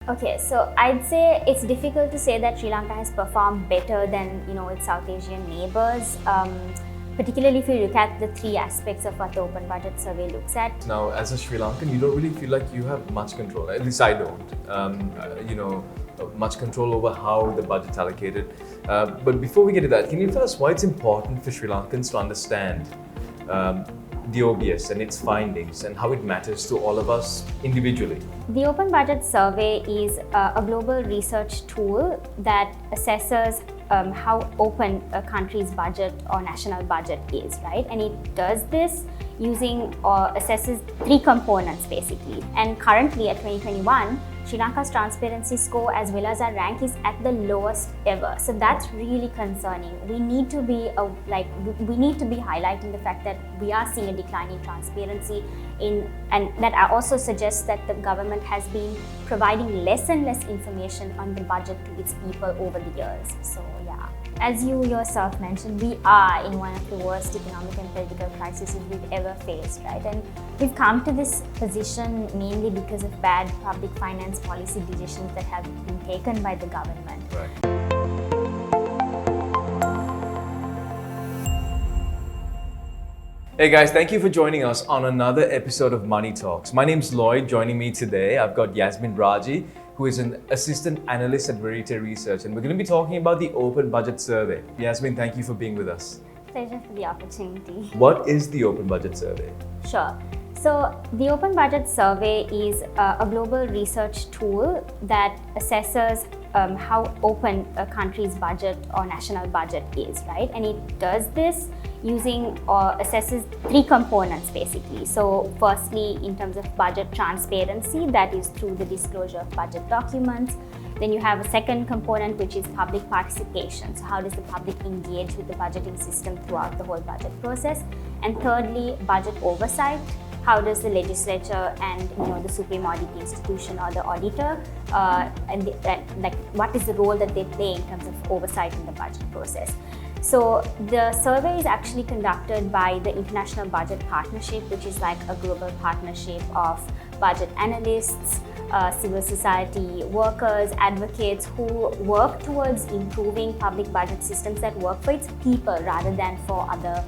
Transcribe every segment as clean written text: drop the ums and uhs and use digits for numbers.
Okay, so I'd say it's difficult to say that Sri Lanka has performed better than its South Asian neighbors. Particularly if you look at the three aspects of what the Open Budget Survey looks at. Now, as a Sri Lankan, you don't really feel like you have much control. At least I don't. Much control over how the budget's allocated. But before we get to that, can you tell us why it's important for Sri Lankans to understand the OBS and its findings and how it matters to all of us individually? The Open Budget Survey is a global research tool that assesses how open a country's budget or national budget is, right? And it does this using or assesses three components basically. And currently at 2021, Sri Lanka's transparency score as well as our rank is at the lowest ever. So that's really concerning. We need to be highlighting the fact that we are seeing a decline in transparency and that also suggests that the government has been providing less and less information on the budget to its people over the years. So yeah. As you yourself mentioned, we are in one of the worst economic and political crises we've ever faced, right? And we've come to this position mainly because of bad public finance policy decisions that have been taken by the government. Right. Hey guys, thank you for joining us on another episode of Money Talks. My name's Lloyd. Joining me today, I've got Yasmin Raji, who is an assistant analyst at Verité Research, and we're going to be talking about the Open Budget Survey. Yasmin, thank you for being with us. Pleasure for the opportunity. What is the Open Budget Survey? Sure. So the Open Budget Survey is a global research tool that assesses how open a country's budget or national budget is, right? And it does this using or assesses three components basically. So firstly, in terms of budget transparency, that is through the disclosure of budget documents. Then you have a second component, which is public participation. So how does the public engage with the budgeting system throughout the whole budget process? And thirdly, budget oversight. How does the legislature and the supreme audit institution or the auditor what is the role that they play in terms of oversight in the budget process? So the survey is actually conducted by the International Budget Partnership, which is like a global partnership of budget analysts, civil society workers, advocates who work towards improving public budget systems that work for its people rather than for other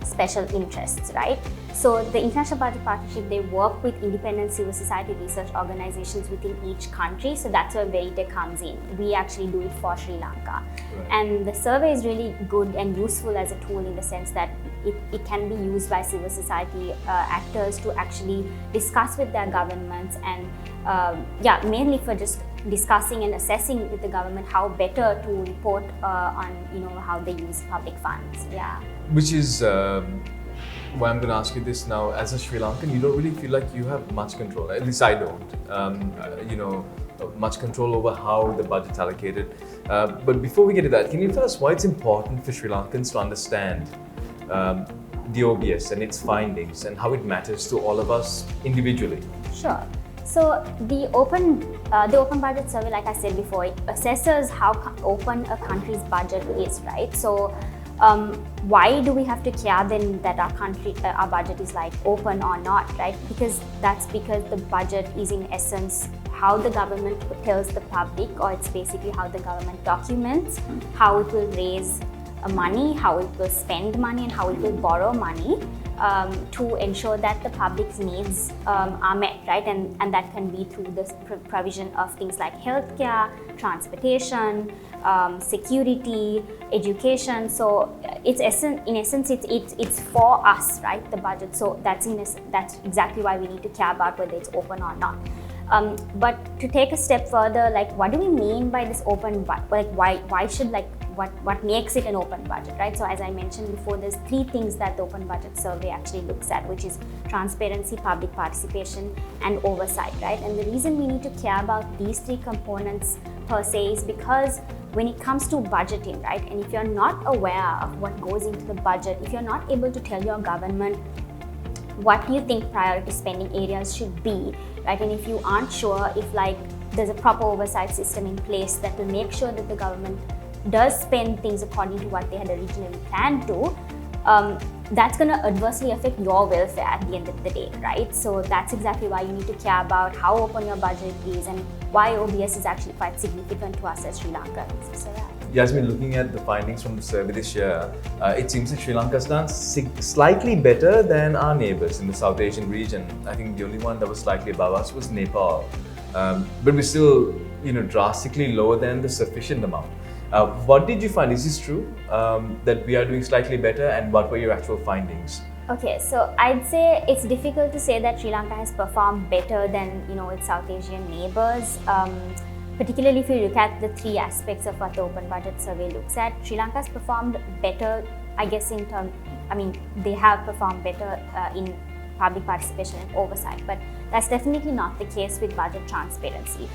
special interests, right? So the International Budget Partnership, they work with independent civil society research organizations within each country. So that's where Verité comes in. We actually do it for Sri Lanka. Right. And the survey is really good and useful as a tool in the sense that it can be used by civil society actors to actually discuss with their governments and mainly for just discussing and assessing with the government how better to report on how they use public funds. Yeah. Which is why I'm going to ask you this now. As a Sri Lankan, you don't really feel like you have much control. At least I don't. Much control over how the budget's allocated. But before we get to that, can you tell us why it's important for Sri Lankans to understand the OBS and its findings and how it matters to all of us individually? Sure. So the Open Budget Survey, like I said before, it assesses how open a country's budget is, right? So why do we have to care then that our budget is like open or not, right? Because the budget is in essence how the government tells the public, or it's basically how the government documents how it will raise money, how it will spend money, and how it will borrow money to ensure that the public's needs are met, right? And that can be through the provision of things like healthcare, transportation, security, education. So in essence, it's for us, right? The budget. So that's exactly why we need to care about whether it's open or not. But to take a step further, like what do we mean by this open budget? Like why should what makes it an open budget, right? So as I mentioned before, there's three things that the Open Budget Survey actually looks at, which is transparency, public participation, and oversight, right? And the reason we need to care about these three components per se is because when it comes to budgeting, right? And if you're not aware of what goes into the budget, if you're not able to tell your government what do you think priority spending areas should be, right? And if you aren't sure if there's a proper oversight system in place that will make sure that the government does spend things according to what they had originally planned to, that's going to adversely affect your welfare at the end of the day, right? So that's exactly why you need to care about how open your budget is and why OBS is actually quite significant to us as Sri Lankans. So yeah. Yasmin, looking at the findings from the survey this year, it seems that Sri Lanka's done slightly better than our neighbours in the South Asian region. I think the only one that was slightly above us was Nepal. But we're still, drastically lower than the sufficient amount. What did you find? Is this true, that we are doing slightly better, and what were your actual findings? Okay, so I'd say it's difficult to say that Sri Lanka has performed better than its South Asian neighbours. Particularly if you look at the three aspects of what the Open Budget Survey looks at, Sri Lanka's performed better, I guess, they have performed better in public participation and oversight, but that's definitely not the case with budget transparency.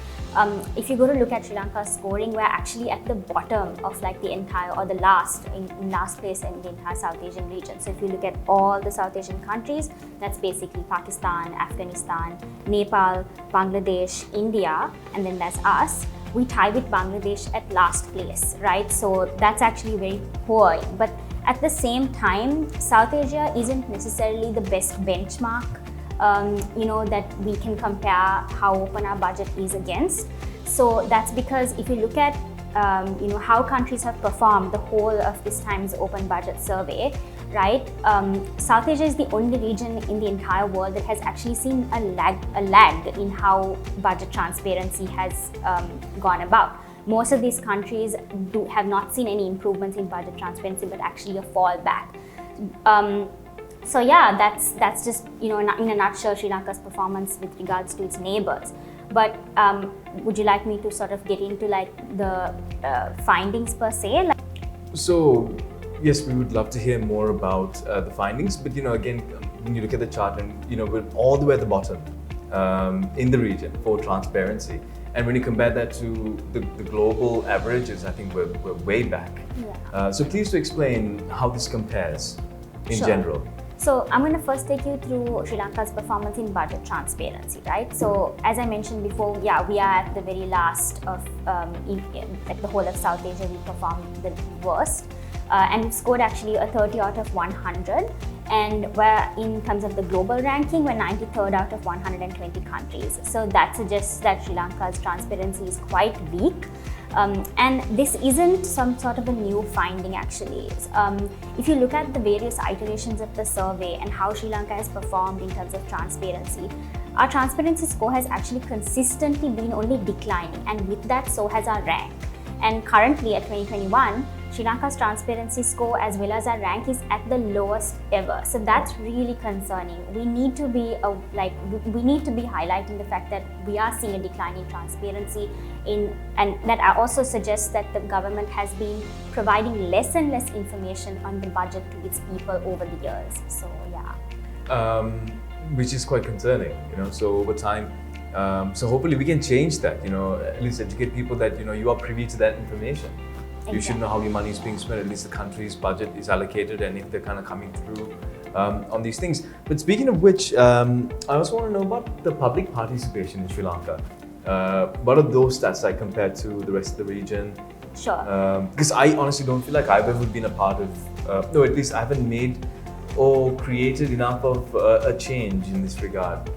If you go to look at Sri Lanka's scoring, we're actually at the bottom of the entire, or the last place in the entire South Asian region. So if you look at all the South Asian countries, that's basically Pakistan, Afghanistan, Nepal, Bangladesh, India, and then that's us. We tie with Bangladesh at last place, right? So that's actually very poor. But at the same time, South Asia isn't necessarily the best benchmark that we can compare how open our budget is against. So that's because if you look at how countries have performed the whole of this time's Open Budget Survey, right? South Asia is the only region in the entire world that has actually seen a lag in how budget transparency has gone about. Most of these countries have not seen any improvements in budget transparency, but actually a fall back. So yeah, that's just in a nutshell Sri Lanka's performance with regards to its neighbours. But would you like me to sort of get into the findings per se? So yes, we would love to hear more about the findings. But again, when you look at the chart, and we're all the way at the bottom in the region for transparency. And when you compare that to the global averages, I think we're way back. Yeah. So please to explain how this compares in Sure. general. So I'm going to first take you through Sri Lanka's performance in budget transparency, right? So as I mentioned before, yeah, we are at the very last of, at the whole of South Asia, we performed the worst. And we've scored actually a 30 out of 100. And we're, in terms of the global ranking, we're 93rd out of 120 countries. So that suggests that Sri Lanka's transparency is quite weak. And this isn't some sort of a new finding actually. If you look at the various iterations of the survey and how Sri Lanka has performed in terms of transparency, our transparency score has actually consistently been only declining, and with that so has our rank. And currently at 2021, Sri Lanka's transparency score as well as our rank is at the lowest ever. So that's really concerning. We need to be highlighting the fact that we are seeing a decline in transparency, and that also suggests that the government has been providing less and less information on the budget to its people over the years. So yeah. Which is quite concerning, So over time, so hopefully we can change that. At least educate people that you are privy to that information. You should know how your money is being spent, at least the country's budget is allocated, and if they're kind of coming through on these things. But speaking of which, I also want to know about the public participation in Sri Lanka. What are those stats like compared to the rest of the region? Sure. Because I honestly don't feel like I've ever been a part of, no, at least I haven't made or created enough of a change in this regard.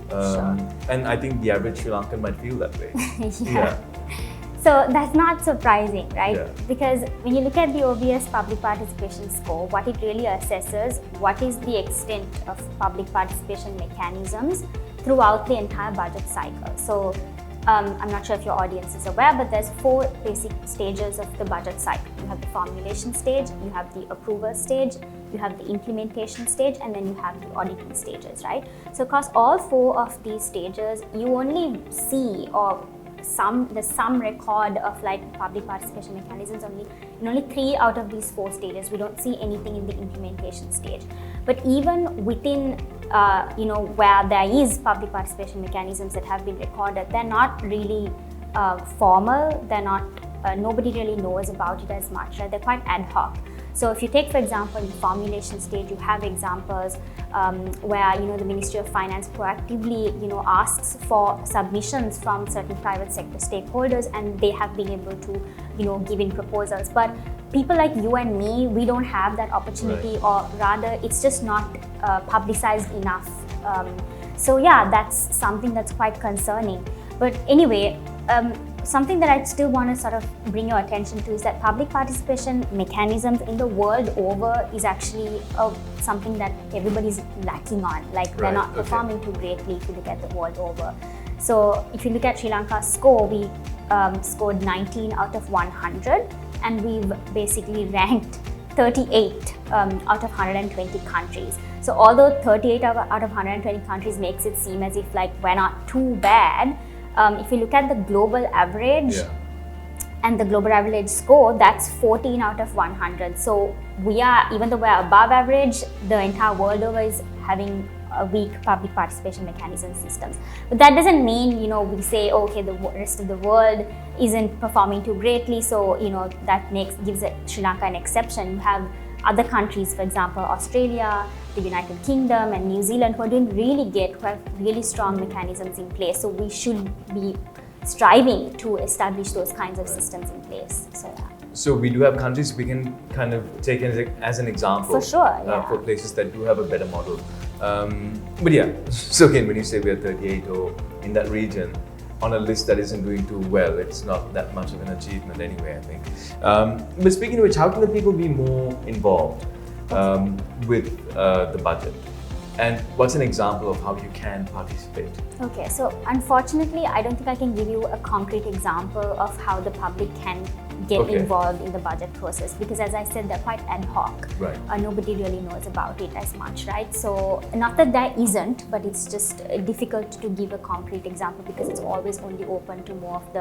Sure. And I think the average Sri Lankan might feel that way. Yeah. So that's not surprising, right? Yeah. Because when you look at the OBS public participation score, what it really assesses what is the extent of public participation mechanisms throughout the entire budget cycle. So I'm not sure if your audience is aware, but there's 4 basic stages of the budget cycle. You have the formulation stage, you have the approval stage, you have the implementation stage, and then you have the auditing stages, right? So across all 4 of these stages, you only see there's some record of public participation mechanisms in only 3 out of these 4 stages. We don't see anything in the implementation stage. But even within where there is public participation mechanisms that have been recorded, they're not really formal. They're not. Nobody really knows about it as much, right? They're quite ad hoc. So if you take, for example, in the formulation stage, you have examples where the Ministry of Finance proactively asks for submissions from certain private sector stakeholders, and they have been able to give in proposals. But people like you and me, we don't have that opportunity, Right. or rather it's just not publicized enough. So yeah, that's something that's quite concerning. But anyway, something that I still want to sort of bring your attention to is that public participation mechanisms in the world over is actually something that everybody's lacking on. Like they're Right, not okay. performing too greatly if you look at the world over. So if you look at Sri Lanka's score, we scored 19 out of 100, and we've basically ranked 38 out of 120 countries. So although 38 out of 120 countries makes it seem as if like we're not too bad, if you look at the global average and the global average score, that's 14 out of 100. So we are, even though we're above average, the entire world over is having a weak public participation mechanism systems. But that doesn't mean, we say, okay, the rest of the world isn't performing too greatly, so, that gives Sri Lanka an exception. You have other countries, for example, Australia, the United Kingdom and New Zealand, who are doing who have really strong mechanisms in place. So we should be striving to establish those kinds of systems in place. So yeah. So we do have countries we can kind of take as an example. For sure, yeah. For places that do have a better model. But yeah, so again, when you say we are 38 or in that region, on a list that isn't doing too well, it's not that much of an achievement anyway, I think. But speaking of which, how can the people be more involved with the budget? And what's an example of how you can participate? Okay, so unfortunately, I don't think I can give you a concrete example of how the public can get involved in the budget process, because as I said, they're quite ad hoc. Right. Nobody really knows about it as much, right? So not that there isn't, but it's just difficult to give a concrete example because it's always only open to more of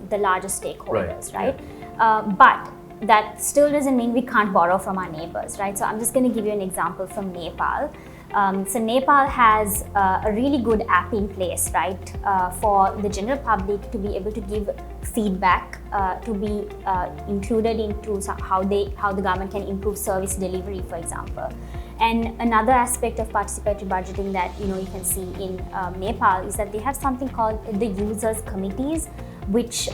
the larger stakeholders, right? But that still doesn't mean we can't borrow from our neighbors, right? So I'm just going to give you an example from Nepal. So Nepal has a really good app in place, right, for the general public to be able to give feedback, to be included into how the government can improve service delivery, for example. And another aspect of participatory budgeting that you can see in Nepal is that they have something called the users committees, which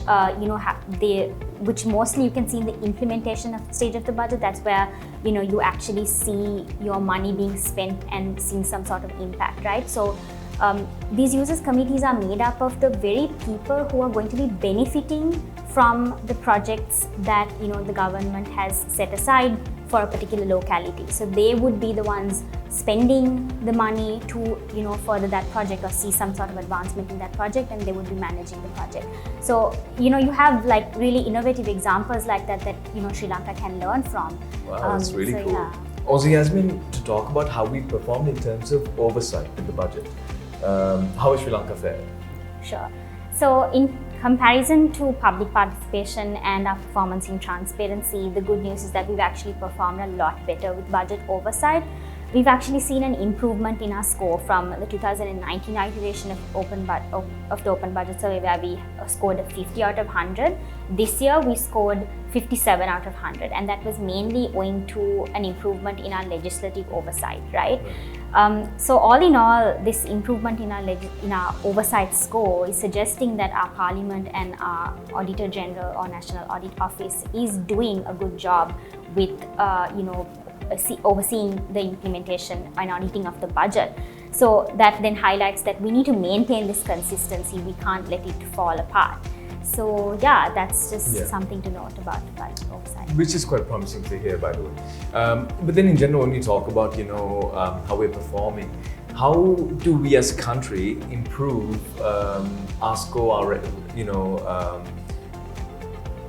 which mostly you can see in the implementation of stage of the budget. That's where you actually see your money being spent and seeing some sort of impact, right? So these users committees are made up of the very people who are going to be benefiting from the projects that the government has set aside for a particular locality. So they would be the ones spending the money to further that project or see some sort of advancement in that project, and they would be managing the project. So you have like really innovative examples like that Sri Lanka can learn from. Wow, that's really cool. Yeah. Also, Yasmin, to talk about how we performed in terms of oversight in the budget. How is Sri Lanka Fair? Sure. So in comparison to public participation and our performance in transparency, the good news is that we've actually performed a lot better with budget oversight. We've actually seen an improvement in our score from the 2019 iteration of the Open Budget Survey, where we scored a 50 out of 100. This year we scored 57 out of 100, and that was mainly owing to an improvement in our legislative oversight, right? So all in all, this improvement in our oversight score is suggesting that our Parliament and our Auditor General or National Audit Office is doing a good job with overseeing the implementation and auditing of the budget. So that then highlights that we need to maintain this consistency. We can't let it fall apart. So yeah, that's just something to note about the budget oversight. Which is quite promising to hear, by the way. But then in general, when we talk about how we're performing, how do we as a country improve our score?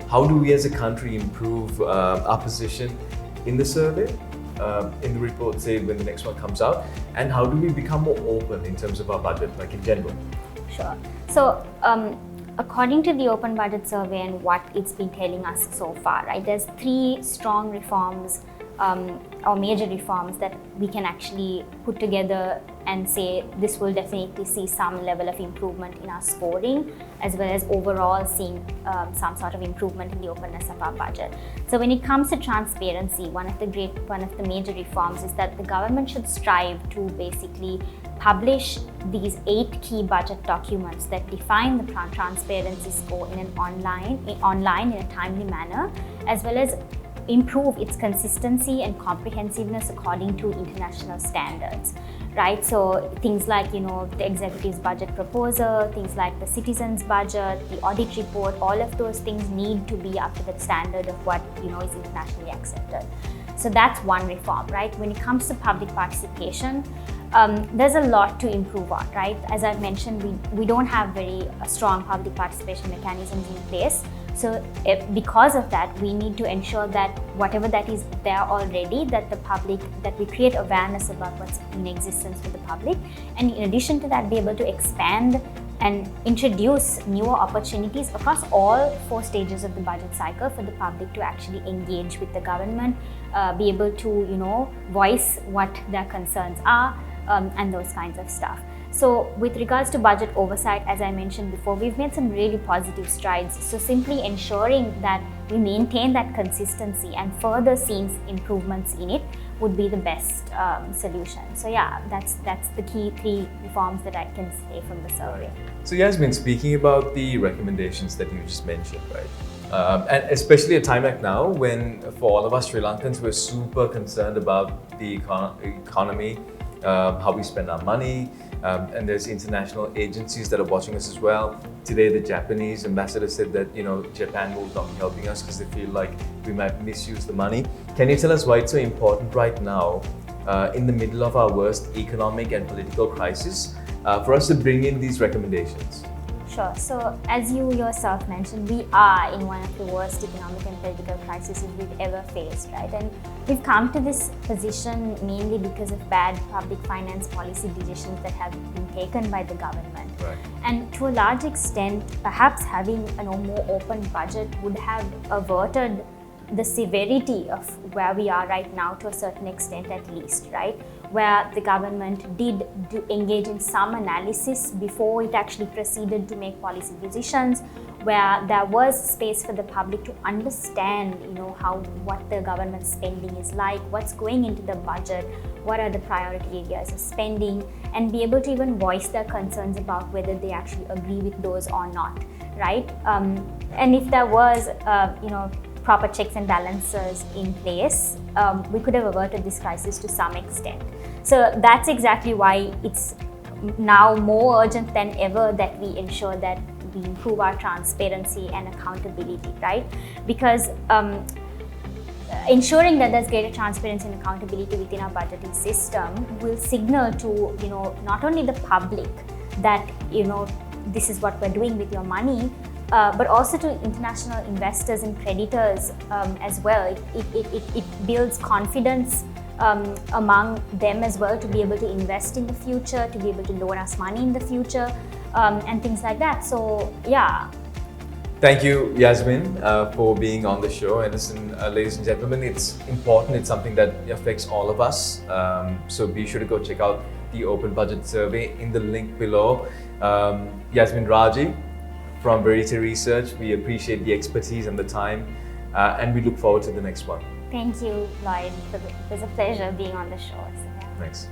How do we as a country improve our position in the survey, in the report, say when the next one comes out, and how do we become more open in terms of our budget, like in general? Sure. So according to the Open Budget Survey and what it's been telling us so far, right, there's 3 strong reforms or major reforms that we can actually put together and say this will definitely see some level of improvement in our scoring, as well as overall seeing some sort of improvement in the openness of our budget. So when it comes to transparency, one of the major reforms is that the government should strive to basically publish these 8 key budget documents that define the transparency score in an online in a timely manner, as well as improve its consistency and comprehensiveness according to international standards, right? So things like, the executive's budget proposal, things like the citizen's budget, the audit report, all of those things need to be up to the standard of what, is internationally accepted. So that's one reform, right? When it comes to public participation, there's a lot to improve on, right? As I've mentioned, we don't have very strong public participation mechanisms in place. So because of that, we need to ensure that whatever that is there already, that we create awareness about what's in existence for the public. And in addition to that, be able to expand and introduce newer opportunities across all 4 stages of the budget cycle for the public to actually engage with the government, be able to, voice what their concerns are, and those kinds of stuff. So with regards to budget oversight, as I mentioned before, we've made some really positive strides. So simply ensuring that we maintain that consistency and further seeing improvements in it would be the best solution. So yeah, that's the key 3 reforms that I can say from the survey. So Yasmin, speaking about the recommendations that you just mentioned, right? And especially a time like now when for all of us Sri Lankans, we're super concerned about the economy, how we spend our money, and there's international agencies that are watching us as well. Today, the Japanese ambassador said that Japan will not be helping us because they feel like we might misuse the money. Can you tell us why it's so important right now, in the middle of our worst economic and political crisis, for us to bring in these recommendations? Sure. So as you yourself mentioned, we are in one of the worst economic and political crises we've ever faced, right? And we've come to this position mainly because of bad public finance policy decisions that have been taken by the government. Right. And to a large extent, perhaps having a more open budget would have averted the severity of where we are right now to a certain extent at least, right? Where the government did engage in some analysis before it actually proceeded to make policy decisions, where there was space for the public to understand, what the government spending is like, what's going into the budget, what are the priority areas of spending, and be able to even voice their concerns about whether they actually agree with those or not, right? And if there was, proper checks and balances in place, we could have averted this crisis to some extent. So that's exactly why it's now more urgent than ever that we ensure that we improve our transparency and accountability, right? Because ensuring that there's greater transparency and accountability within our budgeting system will signal to, not only the public that, this is what we're doing with your money, but also to international investors and creditors as well. It builds confidence among them as well to be able to invest in the future, to be able to loan us money in the future, and things like that. So, yeah. Thank you, Yasmin, for being on the show. And listen, ladies and gentlemen, it's important. It's something that affects all of us. So be sure to go check out the Open Budget Survey in the link below. Yasmin Raji from Verité Research, we appreciate the expertise and the time, and we look forward to the next one. Thank you, Lloyd. It was a pleasure being on the show. So, yeah. Thanks.